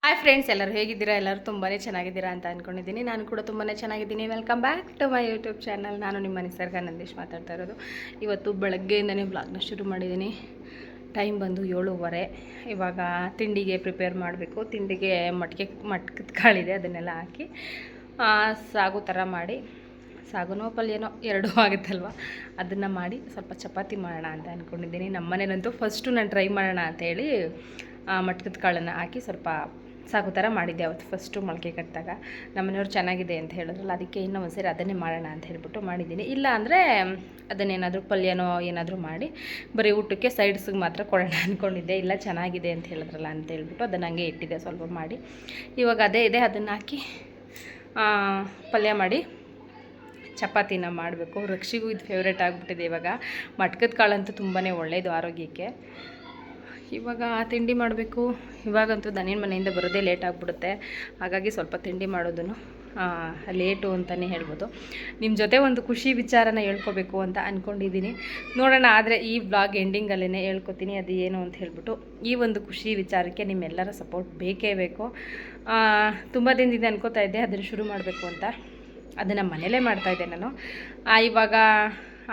Hi friends, ಎಲ್ಲರೂ ಹೇಗಿದ್ದೀರಾ? ಎಲ್ಲರೂ ತುಂಬಾ ಚೆನ್ನಾಗಿದ್ದೀರಾ ಅಂತ ಅಂದ್ಕೊಂಡಿದ್ದೀನಿ. ನಾನು ಕೂಡ ತುಂಬಾ ಚೆನ್ನಾಗಿದ್ದೀನಿ. Welcome back to my YouTube channel. ನಾನು ನಿಮ್ಮ ನಿಸರ್ಗ ನಂದೀಶ್ ಮಾತಾಡ್ತಾ ಇರೋದು. ಇವತ್ತು ಬೆಳಗ್ಗೆಯಿಂದನೇ ಬ್ಲಾಗ್ನ ಶುರು ಮಾಡಿದ್ದೀನಿ. ಟೈಮ್ ಬಂದು 7:30. ಇವಾಗ ತಿಂಡಿಗೆ ಪ್ರಿಪೇರ್ ಮಾಡಬೇಕು. ತಿಂಡಿಗೆ ಮಟ್ಕದ ಕಾಳಿದೆ, ಅದನ್ನೆಲ್ಲ ಹಾಕಿ ಸಾಗು ಥರ ಮಾಡಿ, ಸಾಗುನೋ ಪಲ್ಯನೋ ಎರಡೂ ಆಗುತ್ತಲ್ವ, ಅದನ್ನು ಮಾಡಿ ಸ್ವಲ್ಪ ಚಪಾತಿ ಮಾಡೋಣ ಅಂತ ಅಂದ್ಕೊಂಡಿದ್ದೀನಿ. ನಮ್ಮ ಮನೇಲಂತೂ ಫಸ್ಟು ನಾನು ಟ್ರೈ ಮಾಡೋಣ ಅಂಥೇಳಿ ಮಟ್ಕದ ಕಾಳನ್ನು ಹಾಕಿ ಸ್ವಲ್ಪ ಸಾಗು ಥರ ಮಾಡಿದ್ದೆ ಅವತ್ತು ಫಸ್ಟು ಮೊಳಕೆ ಕಟ್ಟಿದಾಗ. ನಮ್ಮನೆಯವ್ರು ಚೆನ್ನಾಗಿದೆ ಅಂತ ಹೇಳಿದ್ರಲ್ಲ, ಅದಕ್ಕೆ ಇನ್ನೂ ಒಂದು ಸೇರಿ ಅದನ್ನೇ ಮಾಡೋಣ ಅಂತ ಹೇಳ್ಬಿಟ್ಟು ಮಾಡಿದ್ದೀನಿ. ಇಲ್ಲ ಅಂದರೆ ಅದನ್ನೇನಾದರೂ ಪಲ್ಯನೋ ಏನಾದರೂ ಮಾಡಿ ಬರೀ ಊಟಕ್ಕೆ ಸೈಡ್ಸಿಗೆ ಮಾತ್ರ ಕೊಡೋಣ ಅಂದ್ಕೊಂಡಿದ್ದೆ. ಇಲ್ಲ ಚೆನ್ನಾಗಿದೆ ಅಂತ ಹೇಳಿದ್ರಲ್ಲ ಅಂತ ಹೇಳ್ಬಿಟ್ಟು ಅದನ್ನು ಹಂಗೆ ಇಟ್ಟಿದ್ದೆ ಸ್ವಲ್ಪ ಮಾಡಿ. ಇವಾಗ ಅದೇ ಇದೆ, ಅದನ್ನು ಹಾಕಿ ಪಲ್ಯ ಮಾಡಿ ಚಪಾತಿನ ಮಾಡಬೇಕು. ರಕ್ಷಿಗೂ ಇದು ಫೇವ್ರೇಟ್ ಆಗಿಬಿಟ್ಟಿದೆ. ಇವಾಗ ಮಟ್ಕದ ಕಾಳಂತೂ ತುಂಬಾ ಒಳ್ಳೆಯದು ಆರೋಗ್ಯಕ್ಕೆ. ಇವಾಗ ತಿಂಡಿ ಮಾಡಬೇಕು. ಇವಾಗಂತೂ ದನಿನ ಮನೆಯಿಂದ ಬರೋದೇ ಲೇಟ್ ಆಗಿಬಿಡುತ್ತೆ. ಹಾಗಾಗಿ ಸ್ವಲ್ಪ ತಿಂಡಿ ಮಾಡೋದನ್ನು ಲೇಟು ಅಂತಲೇ ಹೇಳ್ಬೋದು. ನಿಮ್ಮ ಜೊತೆ ಒಂದು ಖುಷಿ ವಿಚಾರನ ಹೇಳ್ಕೊಬೇಕು ಅಂತ ಅಂದ್ಕೊಂಡಿದ್ದೀನಿ. ನೋಡೋಣ, ಆದರೆ ಈ ಬ್ಲಾಗ್ ಎಂಡಿಂಗಲ್ಲೇ ಹೇಳ್ಕೊತೀನಿ ಅದು ಏನು ಅಂತ ಹೇಳ್ಬಿಟ್ಟು. ಈ ಒಂದು ಖುಷಿ ವಿಚಾರಕ್ಕೆ ನಿಮ್ಮೆಲ್ಲರ ಸಪೋರ್ಟ್ ಬೇಕೇ ಬೇಕು. ತುಂಬ ದಿನದಿಂದ ಅನ್ಕೋತಾ ಇದ್ದೆ ಅದನ್ನು ಶುರು ಮಾಡಬೇಕು ಅಂತ. ಅದನ್ನು ಮನೇಲೇ ಮಾಡ್ತಾಯಿದ್ದೆ ನಾನು. ಇವಾಗ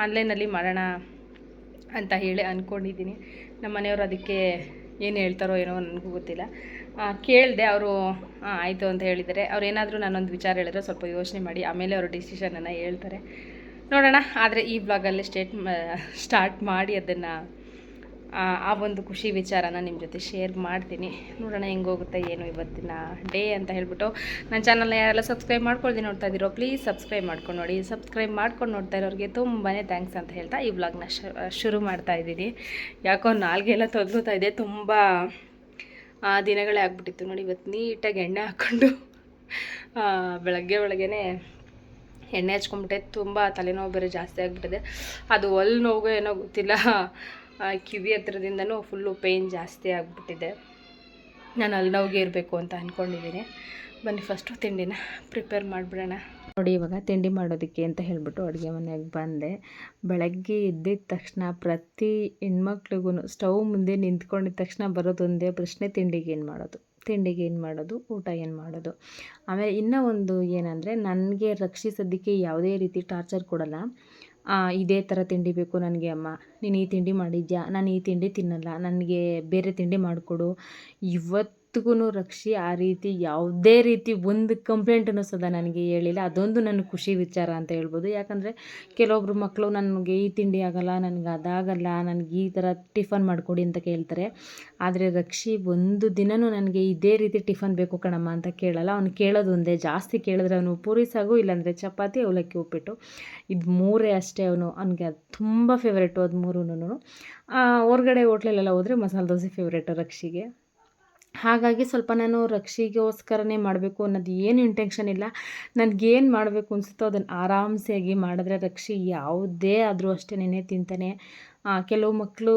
ಆನ್ಲೈನಲ್ಲಿ ಮಾಡೋಣ ಅಂತ ಹೇಳಿ ಅಂದ್ಕೊಂಡಿದ್ದೀನಿ. ನಮ್ಮ ಮನೆಯವರು ಅದಕ್ಕೆ ಏನು ಹೇಳ್ತಾರೋ ಏನೋ ನನಗೂ ಗೊತ್ತಿಲ್ಲ. ಕೇಳಿದೆ, ಅವರು ಆಯಿತು ಅಂತ ಹೇಳಿದ್ದಾರೆ. ಅವ್ರು ಏನಾದರೂ ನಾನೊಂದು ವಿಚಾರ ಹೇಳಿದ್ರೆ ಸ್ವಲ್ಪ ಯೋಚನೆ ಮಾಡಿ ಆಮೇಲೆ ಅವರು ಡಿಸಿಷನನ್ನು ಹೇಳ್ತಾರೆ. ನೋಡೋಣ. ಆದರೆ ಈ ಬ್ಲಾಗಲ್ಲಿ ಸ್ಟಾರ್ಟ್ ಮಾಡಿ ಅದನ್ನು ಆ ಒಂದು ಖುಷಿ ವಿಚಾರನ ನಿಮ್ಮ ಜೊತೆ ಶೇರ್ ಮಾಡ್ತೀನಿ. ನೋಡೋಣ ಹೆಂಗೋಗುತ್ತೆ ಏನು ಇವತ್ತಿನ ಡೇ ಅಂತ ಹೇಳ್ಬಿಟ್ಟು. ನನ್ನ ಚಾನಲ್ನ ಯಾರೆಲ್ಲ ಸಬ್ಸ್ಕ್ರೈಬ್ ಮಾಡ್ಕೊಳ್ತೀನಿ ನೋಡ್ತಾ ಇದ್ದೀರೋ, ಪ್ಲೀಸ್ ಸಬ್ಸ್ಕ್ರೈಬ್ ಮಾಡ್ಕೊಂಡು ನೋಡಿ. ಸಬ್ಸ್ಕ್ರೈಬ್ ಮಾಡ್ಕೊಂಡು ನೋಡ್ತಾ ಇರೋರಿಗೆ ತುಂಬಾ ಥ್ಯಾಂಕ್ಸ್ ಅಂತ ಹೇಳ್ತಾ ಈ ವ್ಲಾಗ್ನ ಶುರು ಮಾಡ್ತಾ ಇದ್ದೀನಿ. ಯಾಕೋ ನಾಲ್ಗೆಲ್ಲ ತೊದಲುತ್ತಾ ಇದೆ, ತುಂಬ ದಿನಗಳೇ ಆಗ್ಬಿಟ್ಟಿತ್ತು ನೋಡಿ. ಇವತ್ತು ನೀಟಾಗಿ ಎಣ್ಣೆ ಹಾಕ್ಕೊಂಡು ಬೆಳಗ್ಗೆನೇ ಎಣ್ಣೆ ಹಚ್ಕೊಂಡ್ಬಿಟ್ಟೆ. ತುಂಬ ತಲೆನೋವು ಬೇರೆ ಜಾಸ್ತಿ ಆಗಿಬಿಟ್ಟಿದೆ. ಅದು ಒಲ್ ನೋವು ಏನೋ ಗೊತ್ತಿಲ್ಲ, ಕಿವಿ ಹತ್ರದಿಂದನೂ ಫುಲ್ಲು ಪೇಯ್ನ್ ಜಾಸ್ತಿ ಆಗಿಬಿಟ್ಟಿದೆ. ನಾನು ಅಲ್ಲಿ ನೋವಿಗೆ ಇರಬೇಕು ಅಂತ ಅಂದ್ಕೊಂಡಿದ್ದೀನಿ. ಬನ್ನಿ ಫಸ್ಟು ತಿಂಡಿನ ಪ್ರಿಪೇರ್ ಮಾಡಿಬಿಡೋಣ. ನೋಡಿ, ಇವಾಗ ತಿಂಡಿ ಮಾಡೋದಕ್ಕೆ ಅಂತ ಹೇಳ್ಬಿಟ್ಟು ಅಡುಗೆ ಮನೆಗೆ ಬಂದೆ. ಬೆಳಗ್ಗೆ ಎದ್ದಿದ ತಕ್ಷಣ ಪ್ರತಿ ಹೆಣ್ಮಕ್ಳಿಗೂ ಸ್ಟವ್ ಮುಂದೆ ನಿಂತ್ಕೊಂಡಿದ್ದ ತಕ್ಷಣ ಬರೋದೊಂದೇ ಪ್ರಶ್ನೆ, ತಿಂಡಿಗೆ ಏನು ಮಾಡೋದು, ಊಟ ಏನು ಮಾಡೋದು. ಆಮೇಲೆ ಇನ್ನೂ ಒಂದು ಏನಂದರೆ, ನನಗೆ ರಕ್ಷಿಸೋದಕ್ಕೆ ಯಾವುದೇ ರೀತಿ ಟಾರ್ಚರ್ ಕೊಡಲ್ಲ. ಇದೇ ಥರ ತಿಂಡಿ ಬೇಕು ನನಗೆ ಅಮ್ಮ, ನೀನು ಈ ತಿಂಡಿ ಮಾಡಿದ್ಯಾ, ನಾನು ಈ ತಿಂಡಿ ತಿನ್ನಲ್ಲ, ನನಗೆ ಬೇರೆ ತಿಂಡಿ ಮಾಡಿಕೊಡು. ಇವತ್ತಿಗೂ ರಕ್ಷಿ ಆ ರೀತಿ ಯಾವುದೇ ರೀತಿ ಒಂದು ಕಂಪ್ಲೇಂಟನ್ನು ಸದಾ ನನಗೆ ಹೇಳಿಲ್ಲ. ಅದೊಂದು ನನ್ನ ಖುಷಿ ವಿಚಾರ ಅಂತ ಹೇಳ್ಬೋದು. ಯಾಕಂದರೆ ಕೆಲವೊಬ್ರು ಮಕ್ಕಳು ನನಗೆ ಈ ತಿಂಡಿ ಆಗೋಲ್ಲ, ನನಗೆ ಅದಾಗಲ್ಲ, ನನಗೆ ಈ ಥರ ಟಿಫನ್ ಮಾಡಿಕೊಡಿ ಅಂತ ಕೇಳ್ತಾರೆ. ಆದರೆ ರಕ್ಷಿ ಒಂದು ದಿನವೂ ನನಗೆ ಇದೇ ರೀತಿ ಟಿಫನ್ ಬೇಕು ಕಣಮ್ಮ ಅಂತ ಕೇಳಲ್ಲ. ಅವ್ನು ಕೇಳೋದು ಒಂದೇ, ಜಾಸ್ತಿ ಕೇಳಿದ್ರೆ ಅವನು ಪೂರಿ ಸಾಗು, ಇಲ್ಲಾಂದರೆ ಚಪಾತಿ, ಅವಲಕ್ಕಿ ಉಪ್ಪಿಟ್ಟು, ಇದು ಮೂರೇ ಅಷ್ಟೇ. ಅವನಿಗೆ ಅದು ತುಂಬ ಫೇವ್ರೇಟು. ಅದು ಮೂರೂ ಹೊರಗಡೆ ಹೋಟ್ಲಲ್ಲೆಲ್ಲ ಹೋದರೆ ಮಸಾಲೆ ದೋಸೆ ಫೇವ್ರೇಟು ರಕ್ಷಿಗೆ. ಹಾಗಾಗಿ ಸ್ವಲ್ಪ ನಾನು ರಕ್ಷಿಗೋಸ್ಕರನೇ ಮಾಡಬೇಕು ಅನ್ನೋದು ಏನು ಇಂಟೆನ್ಷನ್ ಇಲ್ಲ. ನನಗೇನು ಮಾಡಬೇಕು ಅನಿಸುತ್ತೋ ಅದನ್ನು ಆರಾಮ್ಸೆಯಾಗಿ ಮಾಡಿದ್ರೆ ರಕ್ಷಿ ಯಾವುದೇ ಆದರೂ ಅಷ್ಟೇನೆ ತಿಂತಾನೆ. ಕೆಲವು ಮಕ್ಕಳು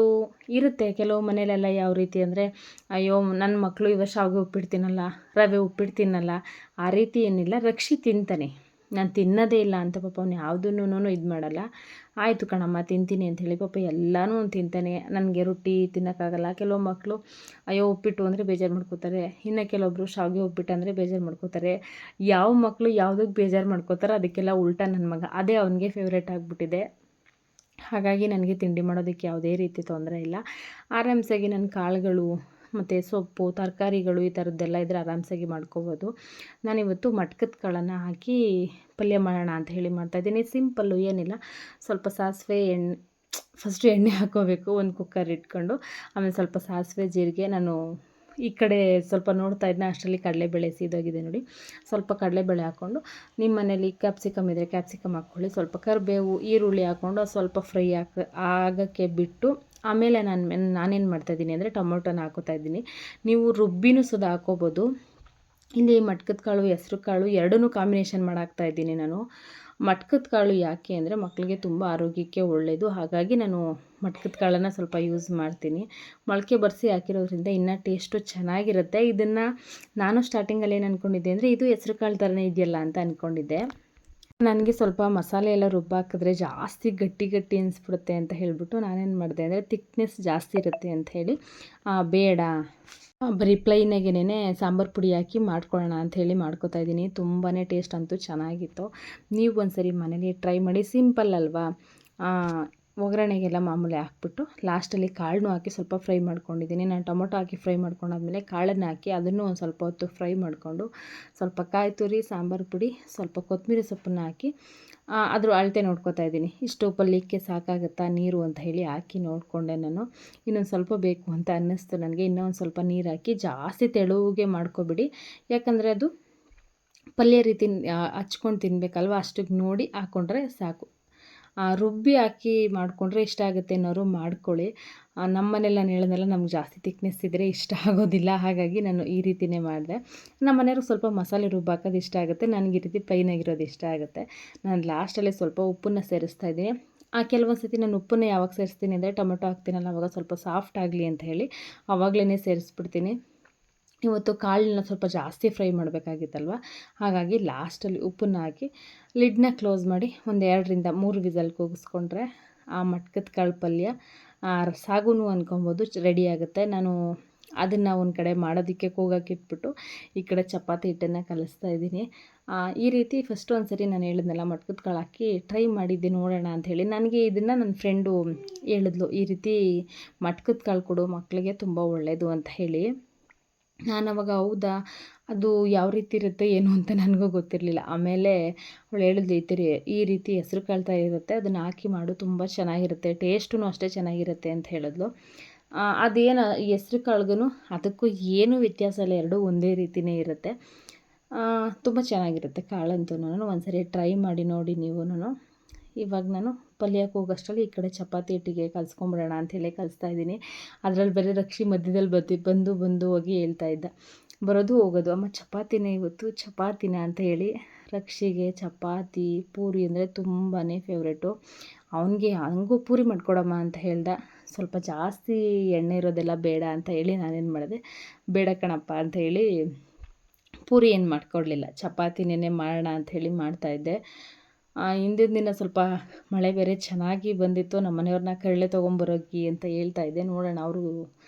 ಇರುತ್ತೆ, ಕೆಲವು ಮನೇಲೆಲ್ಲ ಯಾವ ರೀತಿ ಅಂದರೆ, ಅಯ್ಯೋ ನನ್ನ ಮಕ್ಕಳು ಇವಾಗ ಶಾವಿಗೆ ಉಪ್ಪಿಟ್ಟು ತಿನ್ನಲ್ಲ, ರವೆ ಉಪ್ಪಿಟ್ಟು ತಿನ್ನಲ್ಲ, ಆ ರೀತಿ ಏನಿಲ್ಲ. ರಕ್ಷಿ ತಿಂತಾನೆ, ನಾನು ತಿನ್ನೋದೇ ಇಲ್ಲ ಅಂತ ಪಾಪ ಅವ್ನು ಯಾವುದನ್ನೂ ಇದು ಮಾಡಲ್ಲ. ಆಯಿತು ಕಣಮ್ಮ ತಿಂತೀನಿ ಅಂಥೇಳಿ ಪಾಪ ಎಲ್ಲನೂ ತಿಂತಾನೆ. ನನಗೆ ರೊಟ್ಟಿ ತಿನ್ನೋಕ್ಕಾಗಲ್ಲ. ಕೆಲವು ಮಕ್ಕಳು ಅಯ್ಯೋ ಉಪ್ಪಿಟ್ಟು ಅಂದರೆ ಬೇಜಾರು ಮಾಡ್ಕೋತಾರೆ. ಇನ್ನು ಕೆಲವೊಬ್ಬರು ಶಾವಿಗೆ ಉಪ್ಪಿಟ್ಟು ಅಂದರೆ ಬೇಜಾರು ಮಾಡ್ಕೋತಾರೆ. ಯಾವ ಮಕ್ಕಳು ಯಾವುದಕ್ಕೆ ಬೇಜಾರು ಮಾಡ್ಕೋತಾರೋ ಅದಕ್ಕೆಲ್ಲ ಉಲ್ಟಾ ನನ್ನ ಮಗ, ಅದೇ ಅವನಿಗೆ ಫೇವ್ರೇಟ್ ಆಗಿಬಿಟ್ಟಿದೆ. ಹಾಗಾಗಿ ನನಗೆ ತಿಂಡಿ ಮಾಡೋದಕ್ಕೆ ಯಾವುದೇ ರೀತಿ ತೊಂದರೆ ಇಲ್ಲ. ಆರಾಮ್ಸಾಗಿ ನನ್ನ ಕಾಳುಗಳು ಮತ್ತು ಸೊಪ್ಪು, ತರಕಾರಿಗಳು ಈ ಥರದ್ದೆಲ್ಲ ಇದ್ದರೆ ಆರಾಮ್ಸಾಗಿ ಮಾಡ್ಕೋಬೋದು. ನಾನಿವತ್ತು ಮಟ್ಕದ ಕಾಳನ್ನು ಹಾಕಿ ಪಲ್ಯ ಮಾಡೋಣ ಅಂತ ಹೇಳಿ ಮಾಡ್ತಾಯಿದ್ದೀನಿ. ಸಿಂಪಲ್ಲು, ಏನಿಲ್ಲ. ಸ್ವಲ್ಪ ಸಾಸಿವೆ, ಫಸ್ಟು ಎಣ್ಣೆ ಹಾಕ್ಕೋಬೇಕು, ಒಂದು ಕುಕ್ಕರ್ ಇಟ್ಕೊಂಡು. ಆಮೇಲೆ ಸ್ವಲ್ಪ ಸಾಸಿವೆ, ಜೀರಿಗೆ. ನಾನು ಈ ಕಡೆ ಸ್ವಲ್ಪ ನೋಡ್ತಾ ಇದ್ನ ಅಷ್ಟರಲ್ಲಿ ಕಡಲೆಬೇಳೆ ಸೀದೋಗಿದೆ ನೋಡಿ. ಸ್ವಲ್ಪ ಕಡಲೆಬೇಳೆ ಹಾಕ್ಕೊಂಡು, ನಿಮ್ಮ ಮನೇಲಿ ಕ್ಯಾಪ್ಸಿಕಮ್ ಇದ್ದರೆ ಕ್ಯಾಪ್ಸಿಕಮ್ ಹಾಕ್ಕೊಳ್ಳಿ. ಸ್ವಲ್ಪ ಕರಿಬೇವು, ಈರುಳ್ಳಿ ಹಾಕ್ಕೊಂಡು ಸ್ವಲ್ಪ ಫ್ರೈ ಆಗೋಕ್ಕೆ ಬಿಟ್ಟು, ಆಮೇಲೆ ನಾನೇನು ಮಾಡ್ತಾಯಿದ್ದೀನಿ ಅಂದರೆ ಟೊಮೊಟೊನ ಹಾಕೋತಾ ಇದ್ದೀನಿ. ನೀವು ರುಬ್ಬಿನೂ ಸುದಾ ಹಾಕ್ಕೋಬೋದು. ಇಲ್ಲಿ ಮಟ್ಕದ ಕಾಳು, ಹೆಸ್ರು ಕಾಳು ಎರಡನ್ನೂ ಕಾಂಬಿನೇಷನ್ ಮಾಡಾಕ್ತಾಯಿದ್ದೀನಿ ನಾನು. ಮಟ್ಕದ ಕಾಳು ಯಾಕೆ ಅಂದರೆ ಮಕ್ಕಳಿಗೆ ತುಂಬ ಆರೋಗ್ಯಕ್ಕೆ ಒಳ್ಳೆಯದು. ಹಾಗಾಗಿ ನಾನು ಮಟ್ಕದ ಕಾಳನ್ನು ಸ್ವಲ್ಪ ಯೂಸ್ ಮಾಡ್ತೀನಿ. ಮೊಳಕೆ ಬರೆಸಿ ಹಾಕಿರೋದ್ರಿಂದ ಇನ್ನೂ ಟೇಸ್ಟು ಚೆನ್ನಾಗಿರುತ್ತೆ. ಇದನ್ನು ನಾನು ಸ್ಟಾರ್ಟಿಂಗಲ್ಲಿ ಏನು ಅಂದ್ಕೊಂಡಿದ್ದೆ ಅಂದರೆ, ಇದು ಹೆಸ್ರು ಕಾಳು ಥರನೇ ಇದೆಯಲ್ಲ ಅಂತ ಅಂದ್ಕೊಂಡಿದ್ದೆ. ನನಗೆ ಸ್ವಲ್ಪ ಮಸಾಲೆ ಎಲ್ಲ ರುಬ್ಬಾಕಿದ್ರೆ ಜಾಸ್ತಿ ಗಟ್ಟಿ ಅನಿಸ್ಬಿಡುತ್ತೆ ಅಂತ ಹೇಳಿಬಿಟ್ಟು ನಾನೇನು ಮಾಡಿದೆ ಅಂದರೆ, ಥಿಕ್ನೆಸ್ ಜಾಸ್ತಿ ಇರುತ್ತೆ ಅಂಥೇಳಿ ಬೇಡ, ಬರೀ ಪ್ಲೈನಾಗೇನೆ ಸಾಂಬಾರು ಪುಡಿ ಹಾಕಿ ಮಾಡ್ಕೊಳ್ಳೋಣ ಅಂಥೇಳಿ ಮಾಡ್ಕೊತಾ ಇದ್ದೀನಿ. ತುಂಬಾ ಟೇಸ್ಟ್ ಅಂತೂ ಚೆನ್ನಾಗಿತ್ತು. ನೀವು ಒಂದ್ಸರಿ ಮನೇಲಿ ಟ್ರೈ ಮಾಡಿ. ಸಿಂಪಲ್ ಅಲ್ವಾ? ಒಗ್ಗರಣೆಗೆಲ್ಲ ಮಾಮೂಲಿ ಹಾಕ್ಬಿಟ್ಟು ಲಾಸ್ಟಲ್ಲಿ ಕಾಳನ್ನೂ ಹಾಕಿ ಸ್ವಲ್ಪ ಫ್ರೈ ಮಾಡ್ಕೊಂಡಿದ್ದೀನಿ. ನಾನು ಟೊಮೊಟೊ ಹಾಕಿ ಫ್ರೈ ಮಾಡ್ಕೊಂಡಾದ್ಮೇಲೆ ಕಾಳನ್ನು ಹಾಕಿ ಅದನ್ನು ಒಂದು ಸ್ವಲ್ಪ ಹೊತ್ತು ಫ್ರೈ ಮಾಡಿಕೊಂಡು ಸ್ವಲ್ಪ ಕಾಯಿ ತುರಿ, ಸಾಂಬಾರು ಪುಡಿ, ಸ್ವಲ್ಪ ಕೊತ್ತಂಬರಿ ಸೊಪ್ಪನ್ನು ಹಾಕಿ ಅದ್ರ ಅಳತೆ ನೋಡ್ಕೊತಾ ಇದ್ದೀನಿ. ಇಷ್ಟು ಪಲ್ಯಕ್ಕೆ ಸಾಕಾಗುತ್ತಾ ನೀರು ಅಂತ ಹೇಳಿ ಹಾಕಿ ನೋಡಿಕೊಂಡೆ ನಾನು. ಇನ್ನೊಂದು ಸ್ವಲ್ಪ ಬೇಕು ಅಂತ ಅನ್ನಿಸ್ತು ನನಗೆ. ಇನ್ನೊಂದು ಸ್ವಲ್ಪ ನೀರು ಹಾಕಿ ಜಾಸ್ತಿ ತೆಳುಗೆ ಮಾಡ್ಕೊಬಿಡಿ, ಯಾಕಂದರೆ ಅದು ಪಲ್ಯ ರೀತಿ ಹಚ್ಕೊಂಡು ತಿನ್ನಬೇಕಲ್ವ, ಅಷ್ಟಿಗೆ ನೋಡಿ ಹಾಕ್ಕೊಂಡ್ರೆ ಸಾಕು. ರುಬ್ಬಿ ಹಾಕಿ ಮಾಡಿಕೊಂಡ್ರೆ ಇಷ್ಟ ಆಗುತ್ತೆ ಅನ್ನೋರು ಮಾಡ್ಕೊಳ್ಳಿ. ನಮ್ಮ ಮನೇಲಿ ನಾನು ಹೇಳಿದ್ನಲ್ಲ, ನಮ್ಗೆ ಜಾಸ್ತಿ ತಿಕ್ನೆಸ್ ಇದ್ದರೆ ಇಷ್ಟ ಆಗೋದಿಲ್ಲ, ಹಾಗಾಗಿ ನಾನು ಈ ರೀತಿಯೇ ಮಾಡಿದೆ. ನಮ್ಮ ಮನೆಯವ್ರಿಗೆ ಸ್ವಲ್ಪ ಮಸಾಲೆ ರುಬ್ಬಿ ಹಾಕೋದು ಇಷ್ಟ ಆಗುತ್ತೆ, ನನಗೆ ಈ ರೀತಿ ಪ್ಲೈನಾಗಿರೋದು ಇಷ್ಟ ಆಗುತ್ತೆ. ನಾನು ಲಾಸ್ಟಲ್ಲಿ ಸ್ವಲ್ಪ ಉಪ್ಪನ್ನು ಸೇರಿಸ್ತಾ ಇದ್ದೀನಿ. ಕೆಲವೊಂದು ಸತಿ ನಾನು ಉಪ್ಪನ್ನು ಯಾವಾಗ ಸೇರಿಸ್ತೀನಿ ಅಂದರೆ ಟೊಮೆಟೊ ಹಾಕ್ತೀನಲ್ಲ, ಆವಾಗ ಸ್ವಲ್ಪ ಸಾಫ್ಟ್ ಆಗಲಿ ಅಂತ ಹೇಳಿ ಆವಾಗಲೇ ಸೇರಿಸ್ಬಿಡ್ತೀನಿ. ಇವತ್ತು ಕಾಳನ್ನ ಸ್ವಲ್ಪ ಜಾಸ್ತಿ ಫ್ರೈ ಮಾಡಬೇಕಾಗಿತ್ತಲ್ವ, ಹಾಗಾಗಿ ಲಾಸ್ಟಲ್ಲಿ ಉಪ್ಪನ್ನು ಹಾಕಿ ಲಿಡ್ನ ಕ್ಲೋಸ್ ಮಾಡಿ ಒಂದು 2-3 ವಿಸಲ್ ಕೂಗಿಸ್ಕೊಂಡ್ರೆ ಆ ಮಟ್ಕದ ಕಾಳು ಪಲ್ಯ, ಸಾಗುನು ಅಂದ್ಕೊಬೋದು, ರೆಡಿ ಆಗುತ್ತೆ. ನಾನು ಅದನ್ನು ಒಂದು ಕಡೆ ಮಾಡೋದಕ್ಕೆ ಕೂಗಾಕಿಟ್ಬಿಟ್ಟು ಈ ಕಡೆ ಚಪಾತಿ ಹಿಟ್ಟನ್ನು ಕಲಿಸ್ತಾ ಇದ್ದೀನಿ. ಈ ರೀತಿ ಫಸ್ಟು ಒಂದು ಸರಿ ನಾನು ಹೇಳಿದ್ನಲ್ಲ, ಮಟ್ಕದ ಕಾಳು ಹಾಕಿ ಟ್ರೈ ಮಾಡಿದ್ದೆ ನೋಡೋಣ ಅಂಥೇಳಿ. ನನಗೆ ಇದನ್ನು ನನ್ನ ಫ್ರೆಂಡು ಹೇಳಿದ್ಲು, ಈ ರೀತಿ ಮಟ್ಕದ ಕಾಳು ಕೊಡು ಮಕ್ಕಳಿಗೆ ತುಂಬ ಒಳ್ಳೆಯದು ಅಂತ ಹೇಳಿ. ನಾನು ಅವಾಗ ಹೌದಾ, ಅದು ಯಾವ ರೀತಿ ಇರುತ್ತೆ ಏನು ಅಂತ ನನಗೂ ಗೊತ್ತಿರಲಿಲ್ಲ. ಆಮೇಲೆ ಅವಳು ಹೇಳಿದ್ಲು, ಈ ರೀತಿ ಹೆಸ್ರು ಕಾಳು ಥರ ಇರುತ್ತೆ, ಅದನ್ನು ಹಾಕಿ ಮಾಡು, ತುಂಬ ಚೆನ್ನಾಗಿರುತ್ತೆ, ಟೇಸ್ಟೂ ಅಷ್ಟೇ ಚೆನ್ನಾಗಿರುತ್ತೆ ಅಂತ ಹೇಳಿದ್ಲು. ಅದೇನು ಹೆಸ್ರು ಕಾಳಿಗೂ ಅದಕ್ಕೂ ಏನೂ ವ್ಯತ್ಯಾಸ ಇಲ್ಲ, ಎರಡೂ ಒಂದೇ ರೀತಿಯೇ ಇರುತ್ತೆ. ತುಂಬ ಚೆನ್ನಾಗಿರುತ್ತೆ ಕಾಳಂತೂ. ಒಂದು ಸರಿ ಟ್ರೈ ಮಾಡಿ ನೋಡಿ ನೀವು. ಇವಾಗ ನಾನು ಪಲ್ಯಕ್ಕೆ ಹೋಗೋಷ್ಟರಲ್ಲಿ ಈ ಕಡೆ ಚಪಾತಿ ಹಿಟ್ಟಿಗೆ ಕಲಿಸ್ಕೊಂಬಿಡೋಣ ಅಂಥೇಳಿ ಕಲಿಸ್ತಾ ಇದ್ದೀನಿ. ಅದರಲ್ಲಿ ಬೇರೆ ರಕ್ಷಿ ಮಧ್ಯದಲ್ಲಿ ಬಂದು ಹೋಗಿ ಹೇಳ್ತಾ ಇದ್ದ, ಬರೋದು ಹೋಗೋದು, ಅಮ್ಮ ಚಪಾತಿನೇ ಇವತ್ತು ಚಪಾತಿನ ಅಂತ ಹೇಳಿ. ರಕ್ಷಿಗೆ ಚಪಾತಿ ಪೂರಿ ಅಂದರೆ ತುಂಬಾ ಫೇವ್ರೇಟು. ಹಂಗೂ ಪೂರಿ ಮಾಡಿಕೊಡಮ್ಮ ಅಂತ ಹೇಳ್ದ. ಸ್ವಲ್ಪ ಜಾಸ್ತಿ ಎಣ್ಣೆ ಇರೋದೆಲ್ಲ ಬೇಡ ಅಂತ ಹೇಳಿ ನಾನೇನು ಮಾಡಿದೆ, ಬೇಡ ಕಣಪ್ಪ ಅಂತ ಹೇಳಿ ಪೂರಿ ಏನು ಮಾಡಿಕೊಡ್ಲಿಲ್ಲ, ಚಪಾತಿನೇ ಮಾಡೋಣ ಅಂಥೇಳಿ ಮಾಡ್ತಾಯಿದ್ದೆ. ಹಿಂದಿನ ದಿನ ಸ್ವಲ್ಪ ಮಳೆ ಬೇರೆ ಚೆನ್ನಾಗಿ ಬಂದಿತ್ತು. ನಮ್ಮ ಮನೆಯವ್ರನ್ನ ಕಡಲೆ ತೊಗೊಂಬರೋಗಿ ಅಂತ ಹೇಳ್ತಾಯಿದ್ದೆ. ನೋಡೋಣ, ಅವರು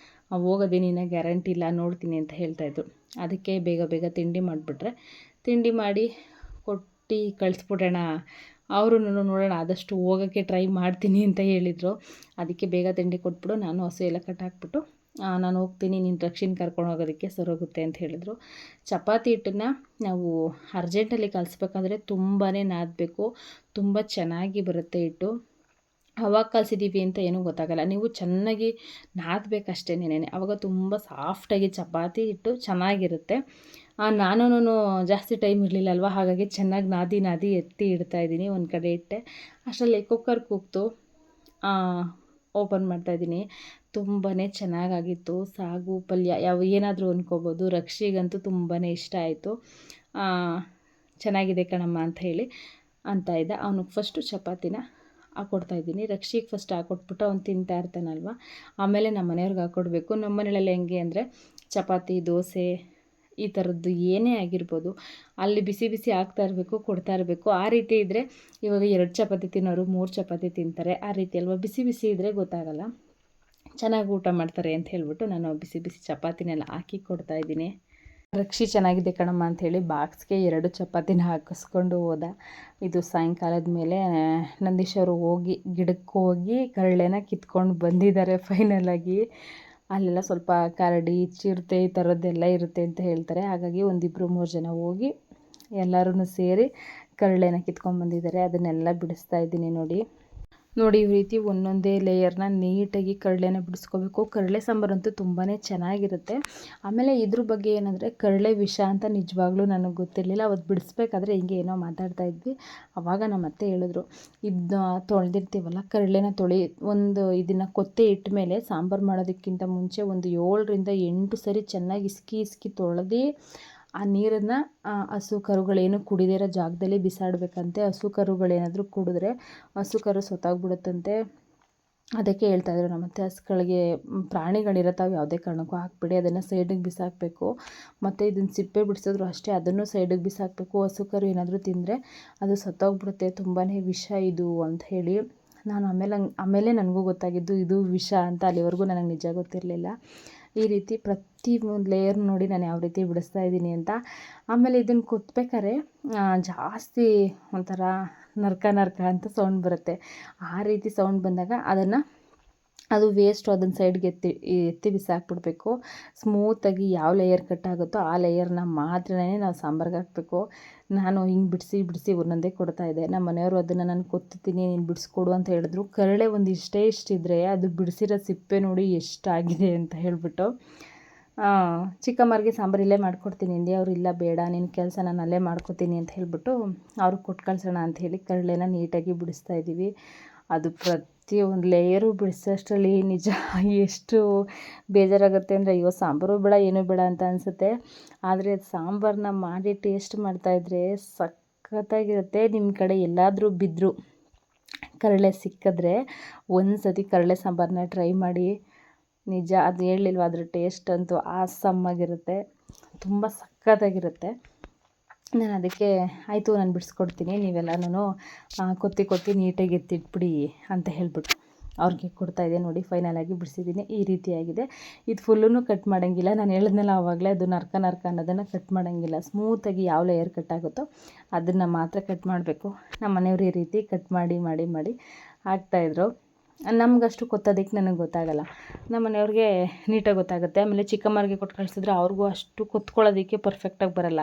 ಹೋಗೋದೇನಿನ್ನ ಗ್ಯಾರಂಟಿ ಇಲ್ಲ, ನೋಡ್ತೀನಿ ಅಂತ ಹೇಳ್ತಾಯಿದ್ರು. ಅದಕ್ಕೆ ಬೇಗ ತಿಂಡಿ ಮಾಡಿಬಿಟ್ರೆ, ತಿಂಡಿ ಮಾಡಿ ಕೊಟ್ಟು ಕಳಿಸ್ಬಿಡೋಣ. ಅವರು ನೋಡೋಣ ಆದಷ್ಟು ಹೋಗೋಕ್ಕೆ ಟ್ರೈ ಮಾಡ್ತೀನಿ ಅಂತ ಹೇಳಿದರು. ಅದಕ್ಕೆ ಬೇಗ ತಿಂಡಿ ಕೊಟ್ಬಿಡು, ನಾನು ಹಸು ಎಲ್ಲ ಕಟ್ಟಾಕ್ಬಿಟ್ಟು ನಾನು ಹೋಗ್ತೀನಿ, ನೀನು ರಕ್ಷಿನ ಕರ್ಕೊಂಡು ಹೋಗೋದಕ್ಕೆ ಸರೋಗುತ್ತೆ ಅಂತ ಹೇಳಿದರು. ಚಪಾತಿ ಹಿಟ್ಟನ್ನು ನಾವು ಅರ್ಜೆಂಟಲ್ಲಿ ಕಲಿಸ್ಬೇಕಾದ್ರೆ ತುಂಬಾ ನಾದಬೇಕು, ತುಂಬ ಚೆನ್ನಾಗಿ ಬರುತ್ತೆ ಹಿಟ್ಟು. ಅವಾಗ ಕಲಿಸಿದ್ದೀವಿ ಅಂತ ಏನೂ ಗೊತ್ತಾಗಲ್ಲ, ನೀವು ಚೆನ್ನಾಗಿ ನಾದಬೇಕಷ್ಟೇನೆ, ಆವಾಗ ತುಂಬ ಸಾಫ್ಟಾಗಿ ಚಪಾತಿ ಹಿಟ್ಟು ಚೆನ್ನಾಗಿರುತ್ತೆ. ನಾನು ಜಾಸ್ತಿ ಟೈಮ್ ಇರಲಿಲ್ಲಲ್ವ, ಹಾಗಾಗಿ ಚೆನ್ನಾಗಿ ನಾದಿ ಎತ್ತಿ ಇಡ್ತಾಯಿದ್ದೀನಿ, ಒಂದು ಕಡೆ ಇಟ್ಟೆ. ಅಷ್ಟರಲ್ಲಿ ಕುಕ್ಕರ್ ಕೂಗ್ತು, ಓಪನ್ ಮಾಡ್ತಾಯಿದ್ದೀನಿ. ತುಂಬಾ ಚೆನ್ನಾಗಾಗಿತ್ತು. ಸಾಗು ಪಲ್ಯ ಏನಾದರೂ ಅಂದ್ಕೋಬೋದು. ರಕ್ಷಿಗಂತೂ ತುಂಬಾ ಇಷ್ಟ ಆಯಿತು. ಚೆನ್ನಾಗಿದೆ ಕಣಮ್ಮ ಅಂತ ಹೇಳಿ ಅಂತ ಇದ್ದ. ಅವನಿಗೆ ಫಸ್ಟು ಚಪಾತಿನ ಹಾಕ್ಕೊಡ್ತಾಯಿದ್ದೀನಿ. ರಕ್ಷಿಗೆ ಫಸ್ಟ್ ಹಾಕ್ಕೊಟ್ಬಿಟ್ಟು ಅವ್ನು ತಿಂತಾ ಇರ್ತಾನಲ್ವ, ಆಮೇಲೆ ನಮ್ಮ ಮನೆಯವ್ರಿಗೆ ಹಾಕ್ಕೊಡ್ಬೇಕು. ನಮ್ಮ ಮನೇಲೆಲ್ಲ ಹೆಂಗೆ ಅಂದರೆ ಚಪಾತಿ, ದೋಸೆ ಈ ಥರದ್ದು ಏನೇ ಆಗಿರ್ಬೋದು, ಅಲ್ಲಿ ಬಿಸಿ ಹಾಕ್ತಾ ಇರಬೇಕು, ಕೊಡ್ತಾ ಇರಬೇಕು. ಆ ರೀತಿ ಇದ್ದರೆ ಇವಾಗ 2 ಚಪಾತಿ ತಿನ್ನೋರು 3 ಚಪಾತಿ ತಿಂತಾರೆ, ಆ ರೀತಿ ಅಲ್ವ. ಬಿಸಿ ಇದ್ದರೆ ಗೊತ್ತಾಗಲ್ಲ, ಚೆನ್ನಾಗಿ ಊಟ ಮಾಡ್ತಾರೆ ಅಂತ ಹೇಳ್ಬಿಟ್ಟು ನಾನು ಬಿಸಿ ಚಪಾತಿನೆಲ್ಲ ಹಾಕಿ ಕೊಡ್ತಾಯಿದ್ದೀನಿ. ರಕ್ಷಿ ಚೆನ್ನಾಗಿದೆ ಕಣಮ್ಮ ಅಂಥೇಳಿ ಬಾಕ್ಸ್ಗೆ 2 ಚಪಾತಿನ ಹಾಕಿಸ್ಕೊಂಡು ಹೋದ. ಇದು ಸಾಯಂಕಾಲದ ಮೇಲೆ ನಂದೀಶ್ ಅವರು ಗಿಡಕ್ಕೆ ಹೋಗಿ ಕರಳೆನ ಕಿತ್ಕೊಂಡು ಬಂದಿದ್ದಾರೆ ಫೈನಲಾಗಿ. ಅಲ್ಲೆಲ್ಲ ಸ್ವಲ್ಪ ಕರಡಿ, ಚಿರತೆ ಈ ಥರದ್ದೆಲ್ಲ ಇರುತ್ತೆ ಅಂತ ಹೇಳ್ತಾರೆ. ಹಾಗಾಗಿ 1-2-3 ಜನ ಹೋಗಿ ಎಲ್ಲರೂ ಸೇರಿ ಕರಳೆನ ಕಿತ್ಕೊಂಡ್ಬಂದಿದ್ದಾರೆ. ಅದನ್ನೆಲ್ಲ ಬಿಡಿಸ್ತಾ ಇದ್ದೀನಿ ನೋಡಿ. ಈ ರೀತಿ ಒಂದೊಂದೇ ಲೇಯರ್ನ ನೀಟಾಗಿ ಕಡಲೆನ ಬಿಡಿಸ್ಕೋಬೇಕು. ಕಡಲೆ ಸಾಂಬಾರಂತೂ ತುಂಬಾ ಚೆನ್ನಾಗಿರುತ್ತೆ. ಆಮೇಲೆ ಇದ್ರ ಬಗ್ಗೆ ಏನಂದರೆ, ಕಡಲೆ ವಿಷ ಅಂತ ನಿಜವಾಗ್ಲೂ ನನಗೆ ಗೊತ್ತಿರಲಿಲ್ಲ. ಅವತ್ತು ಬಿಡಿಸ್ಬೇಕಾದ್ರೆ ಹಿಂಗೆ ಏನೋ ಮಾತಾಡ್ತಾ ಇದ್ವಿ, ಆವಾಗ ನಮ್ಮ ಅತ್ತೆ ಹೇಳಿದ್ರು, ಇದನ್ನ ತೊಳೆದಿರ್ತೀವಲ್ಲ ಕಡಲೆನ ಇದನ್ನು ಕೊತ್ತೆ ಇಟ್ಟ ಮೇಲೆ ಸಾಂಬಾರು ಮಾಡೋದಕ್ಕಿಂತ ಮುಂಚೆ ಒಂದು 7-8 ಸರಿ ಚೆನ್ನಾಗಿ ಇಸ್ಕಿ ತೊಳೆದು ಆ ನೀರನ್ನು ಹಸು ಕರುಗಳೇನು ಕುಡಿದೇ ಇರೋ ಜಾಗದಲ್ಲಿ ಬಿಸಾಡಬೇಕಂತೆ. ಹಸು ಕರುಗಳೇನಾದರೂ ಕುಡಿದ್ರೆ ಹಸು ಕರು ಸತ್ತೋಗ್ಬಿಡುತ್ತಂತೆ. ಅದಕ್ಕೆ ಹೇಳ್ತಾಯಿದ್ರು ನಮ್ಮತ್ತೆ, ಹಸುಗಳಿಗೆ ಪ್ರಾಣಿಗಳಿರತ್ತಾವೆ, ಯಾವುದೇ ಕಾರಣಕ್ಕೂ ಹಾಕ್ಬಿಡಿ, ಅದನ್ನು ಸೈಡಿಗೆ ಬಿಸಾಕಬೇಕು. ಮತ್ತು ಇದನ್ನು ಸಿಪ್ಪೆ ಬಿಡಿಸಿದ್ರು ಅಷ್ಟೇ, ಅದನ್ನು ಸೈಡಿಗೆ ಬಿಸಾಕಬೇಕು. ಹಸು ಕರು ಏನಾದರೂ ತಿಂದರೆ ಅದು ಸತ್ತೋಗ್ಬಿಡುತ್ತೆ, ತುಂಬಾ ವಿಷ ಇದು ಅಂತ ಹೇಳಿ. ನಾನು ಆಮೇಲೆ ನನಗೂ ಗೊತ್ತಾಗಿದ್ದು ಇದು ವಿಷ ಅಂತ. ಅಲ್ಲಿವರೆಗೂ ನನಗೆ ನಿಜ ಗೊತ್ತಿರಲಿಲ್ಲ. ಈ ರೀತಿ ಪ್ರತಿ ಒಂದು ಲೇಯರ್ ನೋಡಿ ನಾನು ಯಾವ ರೀತಿ ಬಿಡಿಸ್ತಾ ಇದ್ದೀನಿ ಅಂತ. ಆಮೇಲೆ ಇದನ್ನು ಕೊತ್ತಬೇಕಾದ್ರೆ ಜಾಸ್ತಿ ಒಂಥರ ನರ್ಕ ನರ್ಕ ಅಂತ ಸೌಂಡ್ ಬರುತ್ತೆ. ಆ ರೀತಿ ಸೌಂಡ್ ಬಂದಾಗ ಅದು ವೇಸ್ಟು, ಅದನ್ನು ಸೈಡ್ಗೆ ಎತ್ತಿ ಬಿಸಾಕ್ಬಿಡ್ಬೇಕು. ಸ್ಮೂತಾಗಿ ಯಾವ ಲೇಯರ್ ಕಟ್ ಆಗುತ್ತೋ ಆ ಲೇಯರ್ನ ಮಾತ್ರನೇ ನಾವು ಸಾಂಬಾರ್ಗೆ ಹಾಕಬೇಕು. ನಾನು ಹಿಂಗೆ ಬಿಡಿಸಿ ಬಿಡಿಸಿ ಒಂದೊಂದೇ ಕೊಡ್ತಾಯಿದ್ದೆ. ನಮ್ಮ ಮನೆಯವರು ಅದನ್ನು ನಾನು ಕೊತ್ತೀನಿ, ನೀನು ಬಿಡಿಸ್ಕೊಡು ಅಂತ ಹೇಳಿದ್ರು. ಕರಳೆ ಒಂದು ಇಷ್ಟಿದ್ರೆ ಅದು ಬಿಡಿಸಿರೋ ಸಿಪ್ಪೆ ನೋಡಿ ಎಷ್ಟಾಗಿದೆ ಅಂತ ಹೇಳಿಬಿಟ್ಟು, ಚಿಕ್ಕಮ್ಮರಿಗೆ ಸಾಂಬಾರು ಇಲ್ಲೇ ಮಾಡ್ಕೊಡ್ತೀನಿ ಅಂದೆ. ಅವರು ಇಲ್ಲ ಬೇಡ, ನಿನ್ನ ಕೆಲಸ ನಾನು ಅಲ್ಲೇ ಮಾಡ್ಕೊತೀನಿ ಅಂತ ಹೇಳಿಬಿಟ್ಟು ಅವ್ರಿಗೆ ಕೊಟ್ಟು ಕಳ್ಸೋಣ ಅಂಥೇಳಿ ಕರಳೆನ ನೀಟಾಗಿ ಬಿಡಿಸ್ತಾ ಇದ್ದೀವಿ. ಅದು ಪ್ರತಿಯೊಂದು ಲೇಯರು ಬಿಡಿಸೋಷ್ಟರಲ್ಲಿ ನಿಜ ಎಷ್ಟು ಬೇಜಾರಾಗುತ್ತೆ ಅಂದರೆ, ಅಯ್ಯೋ ಸಾಂಬಾರು ಬೇಡ ಏನೂ ಬೇಡ ಅಂತ ಅನಿಸುತ್ತೆ. ಆದರೆ ಸಾಂಬಾರನ್ನ ಮಾಡಿ ಟೇಸ್ಟ್ ಮಾಡ್ತಾಯಿದ್ರೆ ಸಖತ್ತಾಗಿರುತ್ತೆ. ನಿಮ್ಮ ಕಡೆ ಎಲ್ಲಾದರೂ ಬಿದ್ದರೂ ಕರಳೆ ಸಿಕ್ಕಿದ್ರೆ ಒಂದು ಸತಿ ಕರಳೆ ಸಾಂಬಾರನ್ನ ಟ್ರೈ ಮಾಡಿ. ನಿಜ ಅದು ಹೇಳಲಿಲ್ವ, ಅದ್ರ ಟೇಸ್ಟ್ ಅಂತೂ ಆಸಮ್ಮಾಗಿರುತ್ತೆ, ತುಂಬ ಸಖತ್ತಾಗಿರುತ್ತೆ. ನಾನು ಅದಕ್ಕೆ ಆಯಿತು ನಾನು ಬಿಡಿಸ್ಕೊಡ್ತೀನಿ, ನೀವೆಲ್ಲನೂ ಕೊತ್ತಿ ನೀಟಾಗಿ ಎತ್ತಿಟ್ಬಿಡಿ ಅಂತ ಹೇಳಿಬಿಟ್ಟು ಅವ್ರಿಗೆ ಕೊಡ್ತಾಯಿದ್ದೆ. ನೋಡಿ ಫೈನಲಾಗಿ ಬಿಡಿಸಿದ್ದೀನಿ, ಈ ರೀತಿಯಾಗಿದೆ. ಇದು ಫುಲ್ಲೂ ಕಟ್ ಮಾಡೋಂಗಿಲ್ಲ, ನಾನು ಹೇಳಿದ್ನಲ್ಲ ಆವಾಗಲೇ, ಅದು ನರ್ಕ ಅನ್ನೋದನ್ನು ಕಟ್ ಮಾಡೋಂಗಿಲ್ಲ. ಸ್ಮೂತಾಗಿ ಯಾವ ಲೇಯರ್ ಕಟ್ ಆಗುತ್ತೋ ಅದನ್ನು ಮಾತ್ರ ಕಟ್ ಮಾಡಬೇಕು. ನಮ್ಮ ಮನೆಯವರು ಈ ರೀತಿ ಕಟ್ ಮಾಡಿ ಮಾಡಿ ಮಾಡಿ ಹಾಕ್ತಾಯಿದ್ರು. ನಮಗಷ್ಟು ಕೊತ್ತೋದಕ್ಕೆ ನನಗೆ ಗೊತ್ತಾಗಲ್ಲ, ನಮ್ಮ ಮನೆಯವ್ರಿಗೆ ನೀಟಾಗಿ ಗೊತ್ತಾಗುತ್ತೆ. ಆಮೇಲೆ ಚಿಕ್ಕಮ್ಮರಿಗೆ ಕೊಟ್ಟು ಕಳಿಸಿದ್ರೆ ಅವ್ರಿಗೂ ಅಷ್ಟು ಕೊತ್ಕೊಳ್ಳೋದಕ್ಕೆ ಪರ್ಫೆಕ್ಟಾಗಿ ಬರಲ್ಲ.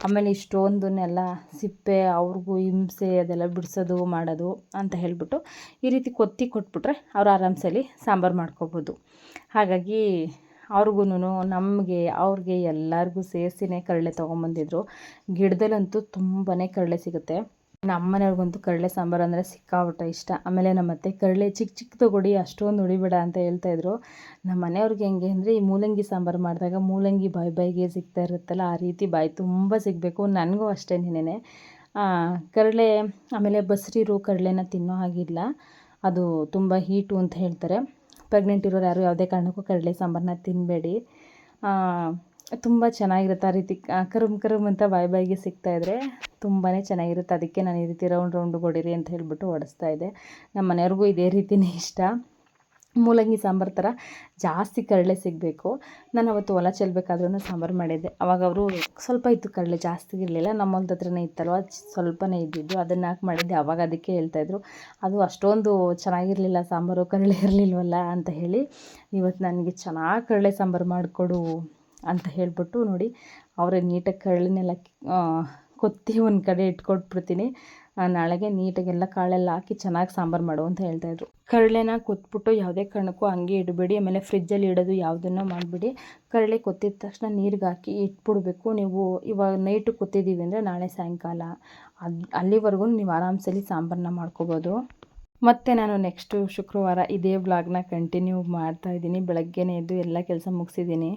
ಆಮೇಲೆ ಇಷ್ಟೊಂದನ್ನೆಲ್ಲ ಸಿಪ್ಪೆ ಅವ್ರಿಗೂ ಹಿಂಸೆ, ಅದೆಲ್ಲ ಬಿಡಿಸೋದು ಮಾಡೋದು ಅಂತ ಹೇಳಿಬಿಟ್ಟು ಈ ರೀತಿ ಕೊತ್ತಿ ಕೊಟ್ಬಿಟ್ರೆ ಅವ್ರು ಆರಾಮ್ಸಲಿ ಸಾಂಬಾರು ಮಾಡ್ಕೋಬೋದು. ಹಾಗಾಗಿ ಅವ್ರಿಗೂ ನಮಗೆ ಅವ್ರಿಗೆ ಎಲ್ಲರಿಗೂ ಸೇರಿಸಿನೇ ಕರಳೆ ತೊಗೊಂಬಂದಿದ್ರು. ಗಿಡದಲ್ಲಂತೂ ತುಂಬಾ ಕರಳೆ ಸಿಗುತ್ತೆ. ನಮ್ಮ ಮನೆಯವ್ರಿಗಂತೂ ಕರಳೆ ಸಾಂಬಾರು ಅಂದರೆ ಸಿಕ್ಕಾಬಿಟ್ಟೆ ಇಷ್ಟ. ಆಮೇಲೆ ನಮ್ಮ ಅತ್ತೆ ಕರಳೆ ಚಿಕ್ಕ ಚಿಕ್ಕದು ಹೊಡಿ, ಅಷ್ಟೊಂದು ಹೊಡಿಬೇಡ ಅಂತ ಹೇಳ್ತಾಯಿದ್ರು. ನಮ್ಮ ಮನೆಯವ್ರಿಗೆ ಹೆಂಗೆ ಅಂದರೆ, ಈ ಮೂಲಂಗಿ ಸಾಂಬಾರು ಮಾಡಿದಾಗ ಮೂಲಂಗಿ ಬಾಯಿಗೆ ಸಿಗ್ತಾ ಇರುತ್ತಲ್ಲ, ಆ ರೀತಿ ಬಾಯಿ ತುಂಬ ಸಿಗಬೇಕು. ನನಗೂ ಅಷ್ಟೇನೇ ಕರಳೆ. ಆಮೇಲೆ ಬಸ್ರಿರು ಕರಳೆನ ತಿನ್ನೋ ಹಾಗಿಲ್ಲ, ಅದು ತುಂಬ ಹೀಟು ಅಂತ ಹೇಳ್ತಾರೆ. ಪ್ರೆಗ್ನೆಂಟ್ ಇರೋರು ಯಾರು ಯಾವುದೇ ಕಾರಣಕ್ಕೂ ಕರಳೆ ಸಾಂಬಾರನ್ನ ತಿನ್ನಬೇಡಿ. ತುಂಬ ಚೆನ್ನಾಗಿರುತ್ತೆ. ಆ ರೀತಿ ಕರುಮ್ ಅಂತ ಬಾಯಿಗೆ ಸಿಗ್ತಾಯಿದ್ರೆ ತುಂಬಾ ಚೆನ್ನಾಗಿರುತ್ತೆ. ಅದಕ್ಕೆ ನಾನು ಈ ರೀತಿ ರೌಂಡ್ ಹೊಡೀರಿ ಅಂತ ಹೇಳಿಬಿಟ್ಟು ಹೊಡೆಸ್ತಾ ಇದ್ದೆ. ನಮ್ಮ ಮನೆಯವ್ರಿಗೂ ಇದೇ ರೀತಿಯೇ ಇಷ್ಟ. ಮೂಲಂಗಿ ಸಾಂಬಾರು ಥರ ಜಾಸ್ತಿ ಕರಳೆ ಸಿಗಬೇಕು. ನಾನು ಅವತ್ತು ಹೊಲ ಚೆಲ್ಲಬೇಕಾದ್ರೂ ಸಾಂಬಾರು ಮಾಡಿದ್ದೆ. ಆವಾಗ ಅವರು ಸ್ವಲ್ಪ ಇತ್ತು ಕರಳೆ, ಜಾಸ್ತಿ ಇರಲಿಲ್ಲ. ನಮ್ಮ ಹೊಲದ ಹತ್ರನೇ ಇತ್ತಲ್ವ, ಸ್ವಲ್ಪನೇ ಇದ್ದಿದ್ದು, ಅದನ್ನು ಹಾಕಿ ಮಾಡಿದ್ದೆ. ಆವಾಗ ಅದಕ್ಕೆ ಹೇಳ್ತಾಯಿದ್ರು, ಅದು ಅಷ್ಟೊಂದು ಚೆನ್ನಾಗಿರಲಿಲ್ಲ ಸಾಂಬಾರು, ಕರಳೆ ಇರಲಿಲ್ವಲ್ಲ ಅಂತ ಹೇಳಿ. ಇವತ್ತು ನನಗೆ ಚೆನ್ನಾಗಿ ಕರಳೆ ಸಾಂಬಾರು ಮಾಡಿಕೊಡು ಅಂತ ಹೇಳಿಬಿಟ್ಟು ನೋಡಿ, ಅವರೇ ನೀಟಾಗಿ ಕರಳನ್ನೆಲ್ಲ ಕೊತ್ತಿ ಒಂದು ಕಡೆ ಇಟ್ಕೊಟ್ಬಿಡ್ತೀನಿ. ನಾಳೆಗೆ ನೀಟಾಗಿ ಎಲ್ಲ ಕಾಳೆಲ್ಲ ಹಾಕಿ ಚೆನ್ನಾಗಿ ಸಾಂಬಾರು ಮಾಡು ಅಂತ ಹೇಳ್ತಾಯಿದ್ರು. ಕರಳೆನ ಕೊತ್ಬಿಟ್ಟು ಯಾವುದೇ ಕಾರಣಕ್ಕೂ ಹಂಗೆ ಇಡಬೇಡಿ. ಆಮೇಲೆ ಫ್ರಿಜ್ಜಲ್ಲಿ ಇಡೋದು ಯಾವುದನ್ನು ಮಾಡಿಬಿಡಿ. ಕರಳೆ ಕೊತ್ತಿದ ತಕ್ಷಣ ನೀರಿಗೆ ಹಾಕಿ ಇಟ್ಬಿಡ್ಬೇಕು. ನೀವು ಇವಾಗ ನೈಟು ಕೊತ್ತಿದ್ದೀವಿ ಅಂದರೆ ನಾಳೆ ಸಾಯಂಕಾಲ ಅಲ್ಲಿವರೆಗೂ ನೀವು ಆರಾಮ್ಸಲಿ ಸಾಂಬಾರನ್ನ ಮಾಡ್ಕೋಬೋದು. ಮತ್ತು ನಾನು ನೆಕ್ಸ್ಟು ಶುಕ್ರವಾರ ಇದೇ ವ್ಲಾಗ್ನ ಕಂಟಿನ್ಯೂ ಮಾಡ್ತಾಯಿದ್ದೀನಿ. ಬೆಳಗ್ಗೆನೇ ಎದ್ದು ಎಲ್ಲ ಕೆಲಸ ಮುಗಿಸಿದ್ದೀನಿ.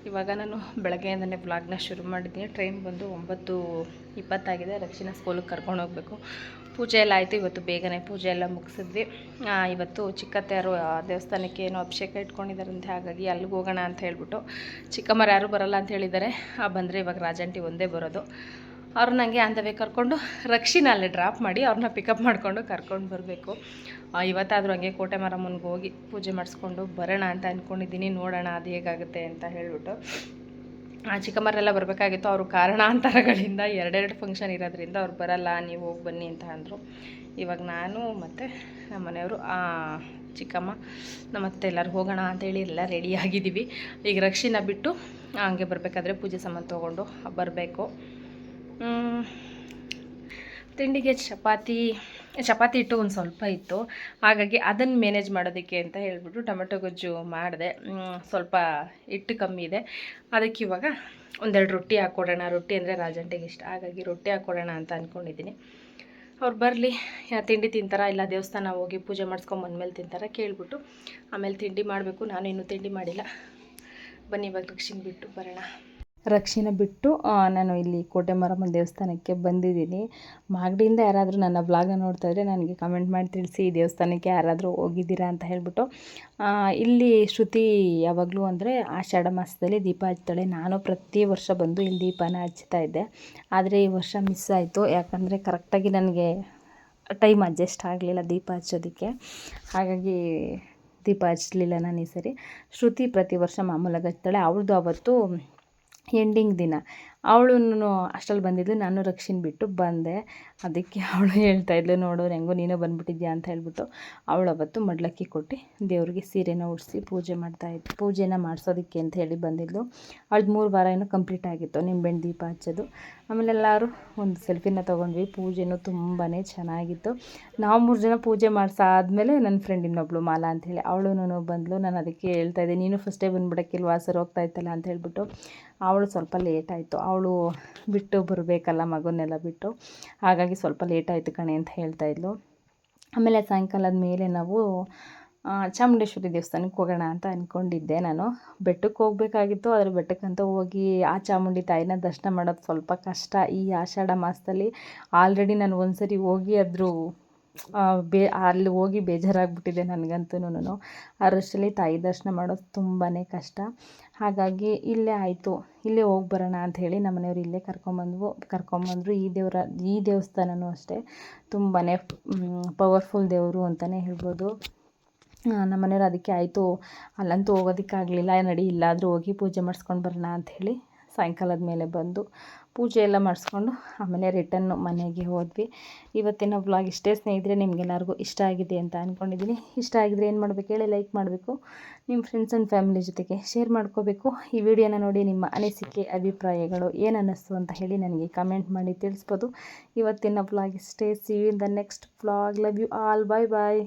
ಇವಾಗ ನಾನು ಬೆಳಗ್ಗೆಯಿಂದನೇ ವ್ಲಾಗ್ನ ಶುರು ಮಾಡಿದ್ದೀನಿ. ಟ್ರೈನ್ ಬಂದು 9:20 ರಕ್ಷಿನ ಸ್ಕೂಲಿಗೆ ಕರ್ಕೊಂಡು ಹೋಗಬೇಕು. ಪೂಜೆ ಎಲ್ಲ ಆಯಿತು. ಇವತ್ತು ಬೇಗನೆ ಪೂಜೆ ಎಲ್ಲ ಮುಗಿಸಿದ್ವಿ. ಇವತ್ತು ಚಿಕ್ಕತ್ತೆಯರು ದೇವಸ್ಥಾನಕ್ಕೆ ಏನೋ ಅಭಿಷೇಕ ಇಟ್ಕೊಂಡಿದ್ದಾರಂತೆ, ಹಾಗಾಗಿ ಅಲ್ಲಿಗೆ ಹೋಗೋಣ ಅಂತ ಹೇಳ್ಬಿಟ್ಟು. ಚಿಕ್ಕಮ್ಮರು ಯಾರೂ ಬರೋಲ್ಲ ಅಂತ ಹೇಳಿದ್ದಾರೆ. ಬಂದರೆ ಇವಾಗ ರಾಜಂಟಿ ಒಂದೇ ಬರೋದು. ಅವ್ರು ನನಗೆ ಅಂದವೇ ಕರ್ಕೊಂಡು ರಕ್ಷಿನ ಅಲ್ಲೇ ಡ್ರಾಪ್ ಮಾಡಿ ಅವ್ರನ್ನ ಪಿಕಪ್ ಮಾಡಿಕೊಂಡು ಕರ್ಕೊಂಡು ಬರಬೇಕು. ಇವತ್ತಾದರೂ ಹಂಗೆ ಕೋಟೆ ಮಾರಮ್ಮನಿಗೆ ಹೋಗಿ ಪೂಜೆ ಮಾಡಿಸ್ಕೊಂಡು ಬರೋಣ ಅಂತ ಅಂದ್ಕೊಂಡಿದ್ದೀನಿ. ನೋಡೋಣ ಅದು ಹೇಗಾಗುತ್ತೆ ಅಂತ ಹೇಳಿಬಿಟ್ಟು. ಚಿಕ್ಕಮ್ಮರೆಲ್ಲ ಬರಬೇಕಾಗಿತ್ತು. ಅವರು ಕಾರಣಾಂತರಗಳಿಂದ 2 ಫಂಕ್ಷನ್ ಇರೋದ್ರಿಂದ ಅವ್ರು ಬರಲ್ಲ, ನೀವು ಹೋಗಿ ಬನ್ನಿ ಅಂತ ಅಂದರು. ಇವಾಗ ನಾನು ಮತ್ತು ನಮ್ಮ ಮನೆಯವರು, ಚಿಕ್ಕಮ್ಮ, ನಮ್ಮತ್ತೆ ಎಲ್ಲರೂ ಹೋಗೋಣ ಅಂತೇಳಿ ಎಲ್ಲ ರೆಡಿಯಾಗಿದ್ದೀವಿ. ಈಗ ರಕ್ಷಿನ ಬಿಟ್ಟು ಹಂಗೆ ಬರಬೇಕಾದ್ರೆ ಪೂಜೆ ಸಾಮಾನು ತೊಗೊಂಡು ಬರಬೇಕು. ತಿಂಡಿಗೆ ಚಪಾತಿ ಹಿಟ್ಟು ಒಂದು ಸ್ವಲ್ಪ ಇತ್ತು, ಹಾಗಾಗಿ ಅದನ್ನು ಮ್ಯಾನೇಜ್ ಮಾಡೋದಕ್ಕೆ ಅಂತ ಹೇಳ್ಬಿಟ್ಟು ಟೊಮೆಟೊ ಗೊಜ್ಜು ಮಾಡಿದೆ. ಸ್ವಲ್ಪ ಹಿಟ್ಟು ಕಮ್ಮಿ ಇದೆ, ಅದಕ್ಕೆ ಇವಾಗ 1-2 ರೊಟ್ಟಿ ಹಾಕ್ಕೊಡೋಣ. ರೊಟ್ಟಿ ಅಂದರೆ ರಾಜಂಟಿಗೆ ಇಷ್ಟ, ಹಾಗಾಗಿ ರೊಟ್ಟಿ ಹಾಕ್ಕೊಡೋಣ ಅಂತ ಅಂದ್ಕೊಂಡಿದ್ದೀನಿ. ಅವ್ರು ಬರಲಿ, ತಿಂಡಿ ತಿಂತಾರ ಇಲ್ಲ ದೇವಸ್ಥಾನ ಹೋಗಿ ಪೂಜೆ ಮಾಡಿಸ್ಕೊಂಬಂದ್ಮೇಲೆ ತಿಂತಾರ ಕೇಳಿಬಿಟ್ಟು ಆಮೇಲೆ ತಿಂಡಿ ಮಾಡಬೇಕು. ನಾನು ಇನ್ನೂ ತಿಂಡಿ ಮಾಡಿಲ್ಲ. ಬನ್ನಿ ಇವಾಗ ರಕ್ಷಿನ ಬಿಟ್ಟು ಬರೋಣ. ರಕ್ಷಿನ ಬಿಟ್ಟು ನಾನು ಇಲ್ಲಿ ಕೋಟೆ ಮಾರಮ್ಮನ ದೇವಸ್ಥಾನಕ್ಕೆ ಬಂದಿದ್ದೀನಿ. ಮಾಗಡಿಯಿಂದ ಯಾರಾದರೂ ನನ್ನ ವ್ಲಾಗ್ನ ನೋಡ್ತಾಯಿದ್ರೆ ನನಗೆ ಕಮೆಂಟ್ ಮಾಡಿ ತಿಳಿಸಿ, ಈ ದೇವಸ್ಥಾನಕ್ಕೆ ಯಾರಾದರೂ ಹೋಗಿದ್ದೀರಾ ಅಂತ ಹೇಳ್ಬಿಟ್ಟು. ಇಲ್ಲಿ ಶ್ರುತಿ ಯಾವಾಗಲೂ ಅಂದರೆ ಆಷಾಢ ಮಾಸದಲ್ಲಿ ದೀಪ ಹಚ್ತಾಳೆ. ನಾನು ಪ್ರತಿ ವರ್ಷ ಬಂದು ಇಲ್ಲಿ ದೀಪನ ಹಚ್ತಾ ಇದ್ದೆ. ಆದರೆ ಈ ವರ್ಷ ಮಿಸ್ ಆಯಿತು, ಯಾಕಂದರೆ ಕರೆಕ್ಟಾಗಿ ನನಗೆ ಟೈಮ್ ಅಡ್ಜಸ್ಟ್ ಆಗಲಿಲ್ಲ ದೀಪ ಹಚ್ಚೋದಕ್ಕೆ. ಹಾಗಾಗಿ ದೀಪ ಹಚ್ಚಲಿಲ್ಲ ನಾನು ಈ ಸರಿ. ಶ್ರುತಿ ಪ್ರತಿ ವರ್ಷ ಮಾಮೂಲಾಗಿ ಹಚ್ತಾಳೆ. ಅವಳದು ಅವತ್ತು ಎಂಡಿಂಗ್ ದಿನ. ಅವಳು ಅಷ್ಟರಲ್ಲಿ ಬಂದಿದ್ಲು. ನಾನು ರಕ್ಷಿನ ಬಿಟ್ಟು ಬಂದೆ. ಅದಕ್ಕೆ ಅವಳು ಹೇಳ್ತಾಯಿದ್ಲು, ನೋಡು ಹೆಂಗೋ ನೀನು ಬಂದುಬಿಟ್ಟಿದ್ಯಾ ಅಂತ ಹೇಳ್ಬಿಟ್ಟು. ಅವಳು ಅವತ್ತು ಮಡ್ಲಕ್ಕಿ ಕೊಟ್ಟು ದೇವ್ರಿಗೆ ಸೀರೆನ ಉಡಿಸಿ ಪೂಜೆನ ಮಾಡಿಸೋದಕ್ಕೆ ಅಂತ ಹೇಳಿ ಬಂದಿದ್ಲು. ಅವಳದು 3 ವಾರ ಏನೋ ಕಂಪ್ಲೀಟ್ ಆಗಿತ್ತು ನಿಂಬೆಹಣ್ಣು ದೀಪ ಹಚ್ಚೋದು. ಆಮೇಲೆ ಎಲ್ಲರೂ ಒಂದು ಸೆಲ್ಫಿನ ತೊಗೊಂಡ್ವಿ. ಪೂಜೆನೂ ತುಂಬಾ ಚೆನ್ನಾಗಿತ್ತು. ನಾವು 3 ಜನ ಪೂಜೆ ಮಾಡಿಸಾದ್ಮೇಲೆ ನನ್ನ ಫ್ರೆಂಡ್ ಇನ್ನೊಬ್ಳು ಮಾಲಾ ಅಂಥೇಳಿ ಅವಳು ಬಂದಳು. ನಾನು ಅದಕ್ಕೆ ಹೇಳ್ತಾಯಿದ್ದೆ, ನೀನು ಫಸ್ಟೇ ಬಂದುಬಿಡೋಕ್ಕಿಲ್ವಾ ಸರ್, ಹೋಗ್ತಾ ಇತ್ತಲ್ಲ ಅಂತ ಹೇಳ್ಬಿಟ್ಟು. ಅವಳು ಸ್ವಲ್ಪ ಲೇಟ್ ಆಯಿತು, ಅವಳು ಬಿಟ್ಟು ಬರಬೇಕಲ್ಲ ಮಗನ್ನೆಲ್ಲ ಬಿಟ್ಟು, ಹಾಗಾಗಿ ಸ್ವಲ್ಪ ಲೇಟ್ ಆಯಿತು ಕಣೆ ಅಂತ ಹೇಳ್ತಾಯಿದ್ಲು. ಆಮೇಲೆ ಸಾಯಂಕಾಲದ ಮೇಲೆ ನಾವು ಚಾಮುಂಡೇಶ್ವರಿ ದೇವಸ್ಥಾನಕ್ಕೆ ಹೋಗೋಣ ಅಂತ ಅಂದ್ಕೊಂಡಿದ್ದೆ. ನಾನು ಬೆಟ್ಟಕ್ಕೆ ಹೋಗಬೇಕಾಗಿತ್ತು, ಆದರೆ ಬೆಟ್ಟಕ್ಕಂತ ಹೋಗಿ ಆ ಚಾಮುಂಡಿ ತಾಯಿನ ದರ್ಶನ ಮಾಡೋದು ಸ್ವಲ್ಪ ಕಷ್ಟ ಈ ಆಷಾಢ ಮಾಸದಲ್ಲಿ. ಆಲ್ರೆಡಿ ನಾನು ಒಂದು ಸರಿ ಹೋಗಿ ಅಲ್ಲಿ ಹೋಗಿ ಬೇಜಾರಾಗ್ಬಿಟ್ಟಿದೆ ನನಗಂತೂ. ಆ ರಶಲ್ಲಿ ತಾಯಿ ದರ್ಶನ ಮಾಡೋದು ತುಂಬಾ ಕಷ್ಟ. ಹಾಗಾಗಿ ಇಲ್ಲೇ ಆಯಿತು, ಇಲ್ಲೇ ಹೋಗಿ ಬರೋಣ ಅಂಥೇಳಿ ನಮ್ಮ ಮನೆಯವರು ಇಲ್ಲೇ ಕರ್ಕೊಂಬಂದರು. ಈ ದೇವಸ್ಥಾನವೂ ಅಷ್ಟೇ ತುಂಬಾ ಪವರ್ಫುಲ್ ದೇವರು ಅಂತಲೇ ಹೇಳ್ಬೋದು. ನಮ್ಮ ಮನೆಯವರು ಅದಕ್ಕೆ ಆಯಿತು, ಅಲ್ಲಂತೂ ಹೋಗೋದಕ್ಕಾಗಲಿಲ್ಲ, ನಡಿ ಇಲ್ಲಾದರೂ ಹೋಗಿ ಪೂಜೆ ಮಾಡಿಸ್ಕೊಂಡು ಬರೋಣ ಅಂಥೇಳಿ ಸಾಯಂಕಾಲದ ಮೇಲೆ ಬಂದು ಪೂಜೆ ಎಲ್ಲ ಮಾಡಿಸ್ಕೊಂಡು ಆಮೇಲೆ ರಿಟನ್ನು ಮನೆಗೆ ಹೋದ್ವಿ. ಇವತ್ತಿನ ವ್ಲಾಗ್ ಇಷ್ಟೇ ಸ್ನೇಹಿತರೆ. ನಿಮಗೆಲ್ಲರಿಗೂ ಇಷ್ಟ ಆಗಿದೆ ಅಂತ ಅಂದ್ಕೊಂಡಿದ್ದೀನಿ. ಇಷ್ಟ ಆಗಿದ್ರೆ ಏನು ಮಾಡಬೇಕು ಹೇಳಿ, ಲೈಕ್ ಮಾಡಬೇಕು, ನಿಮ್ಮ ಫ್ರೆಂಡ್ಸ್ ಆ್ಯಂಡ್ ಫ್ಯಾಮಿಲಿ ಜೊತೆಗೆ ಶೇರ್ ಮಾಡ್ಕೋಬೇಕು. ಈ ವಿಡಿಯೋನ ನೋಡಿ ನಿಮ್ಮ ಅನಿಸಿಕೆ ಅಭಿಪ್ರಾಯಗಳು ಏನು ಅನ್ನಿಸ್ತು ಅಂತ ಹೇಳಿ ನನಗೆ ಕಮೆಂಟ್ ಮಾಡಿ ತಿಳಿಸ್ಬೋದು. ಇವತ್ತಿನ ವ್ಲಾಗ್ ಇಷ್ಟೇ. See you in the next vlog. Love you all. Bye bye.